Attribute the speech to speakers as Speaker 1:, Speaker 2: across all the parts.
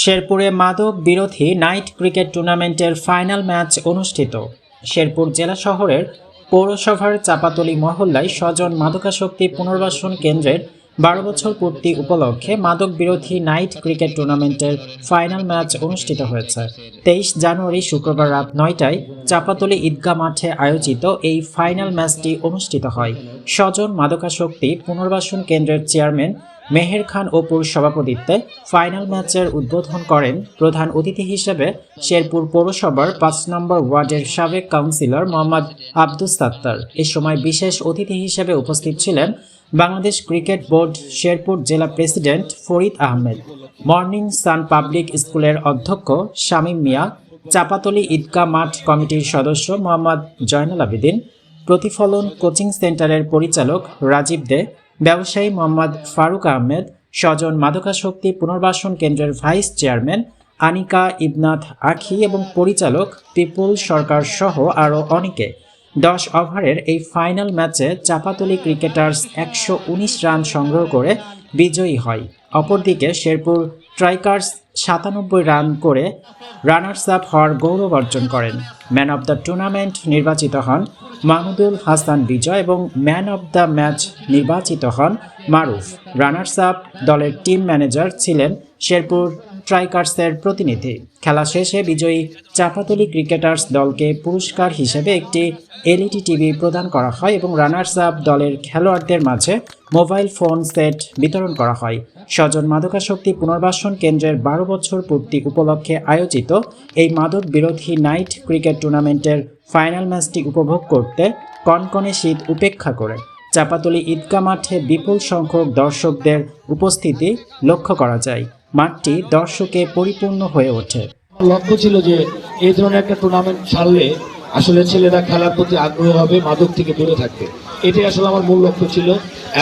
Speaker 1: শেরপুরে মাদক বিরোধী নাইট ক্রিকেট টুর্নামেন্টের ফাইনাল ম্যাচ অনুষ্ঠিত। শেরপুর জেলা শহরের পৌরসভার চাপাতলী মহল্লায় স্বজন মাদকাসক্তি পুনর্বাসন কেন্দ্রের 12 বছর পূর্তি উপলক্ষে মাদক বিরোধী নাইট ক্রিকেট টুর্নামেন্টের ফাইনাল ম্যাচ অনুষ্ঠিত হয়েছে। 23 জানুয়ারি শুক্রবার রাত 9টায় চাপাতলী ঈদগাহ মাঠে আয়োজিত এই ফাইনাল ম্যাচটি অনুষ্ঠিত হয়। স্বজন মাদকাসক্তি পুনর্বাসন কেন্দ্রের চেয়ারম্যান মেহের খান অপুর সভাপতিত্বে ফাইনাল ম্যাচের উদ্বোধন করেন প্রধান অতিথি হিসেবে শেরপুর পৌরসভার 5 নম্বর ওয়ার্ডের সাবেক কাউন্সিলর মোহাম্মদ আব্দুস সাত্তার। এ সময় বিশেষ অতিথি হিসেবে উপস্থিত ছিলেন বাংলাদেশ ক্রিকেট বোর্ড শেরপুর জেলা president Farid Ahmed, morning sun public স্কুলের অধ্যক্ষ শামীম মিয়া, চাপাতলী ঈদগাহ মাঠ কমিটির সদস্য মোহাম্মদ জয়নুল আবেদিন, প্রতিফলন কোচিং সেন্টারের পরিচালক রাজীব দে, ব্যবসায়ী মোহাম্মদ ফারুক আহমেদ, স্বজন মাদকাসক্তি পুনর্বাসন কেন্দ্রের ভাইস চেয়ারম্যান আনিকা ইবনাথ আখি এবং পরিচালক পিপুল সরকার সহ আরও অনেকে। 10 ওভারের এই ফাইনাল ম্যাচে চাপাতলী ক্রিকেটার্স 119 রান সংগ্রহ করে বিজয়ী হয়। অপরদিকে শেরপুর স্ট্রাইকার্স 97 রান করে রানার্স আপ হওয়ার গৌরব অর্জন করেন। ম্যান অব দ্য টুর্নামেন্ট নির্বাচিত হন মাহমুদুল হাসান বিজয় এবং ম্যান অব দ্য ম্যাচ নির্বাচিত হন মারুফ। রানার্স আপ দলের টিম ম্যানেজার ছিলেন শেরপুর স্ট্রাইকার্সের প্রতিনিধি। খেলা শেষে বিজয়ী চাপাতলী ক্রিকেটার্স দলকে পুরস্কার হিসেবে একটি এলইডি টিভি প্রদান করা হয় এবং রানার্স আপ দলের খেলোয়াড়দের মাঝে মোবাইল ফোন সেট বিতরণ করা হয়। স্বজন মাদকাসক্তি পুনর্বাসন কেন্দ্রের 12 বছর পূর্তি উপলক্ষে আয়োজিত এই মাদক বিরোধী নাইট ক্রিকেট টুর্নামেন্টের ফাইনাল ম্যাচটি উপভোগ করতে কনকনে শীত উপেক্ষা করে চাপাতলী ঈদগাহ মাঠে বিপুল সংখ্যক দর্শকদের উপস্থিতি লক্ষ্য করা যায়। মাঠটি দর্শকে পরিপূর্ণ হয়ে ওঠে।
Speaker 2: লক্ষ্য ছিল যে এই ধরনের একটা টুর্নামেন্ট ছাড়লে আসলে ছেলেরা খেলার প্রতি আগ্রহী হবে, মাদক থেকে দূরে থাকবে। এটাই আসলে আমার মূল লক্ষ্য ছিল।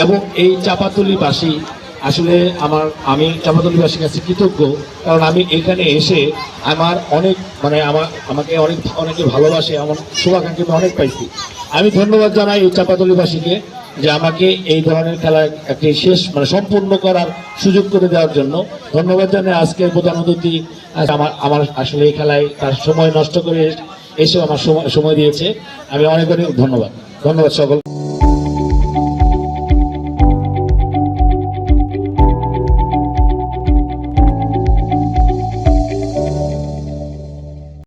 Speaker 2: এবং এই চাপাতলীবাসী আসলে আমি চাপাতলীবাসীর কাছে কৃতজ্ঞ, কারণ আমি এখানে এসে আমার অনেক আমাকে অনেকে ভালোবাসে, আমার শুভাকাঙ্ক্ষী অনেক পাইছি। আমি ধন্যবাদ জানাই এই চাপাতলীবাসীকে যে আমাকে এই ধরনের খেলা একটি সম্পূর্ণ করার সুযোগ করে দেওয়ার জন্য ধন্যবাদ জানাই। আজকের প্রধান অতিথি আমার আসলে এই খেলায় তার সময় নষ্ট করে এসেও আমার সময় দিয়েছে। আমি অনেক অনেক ধন্যবাদ সকল।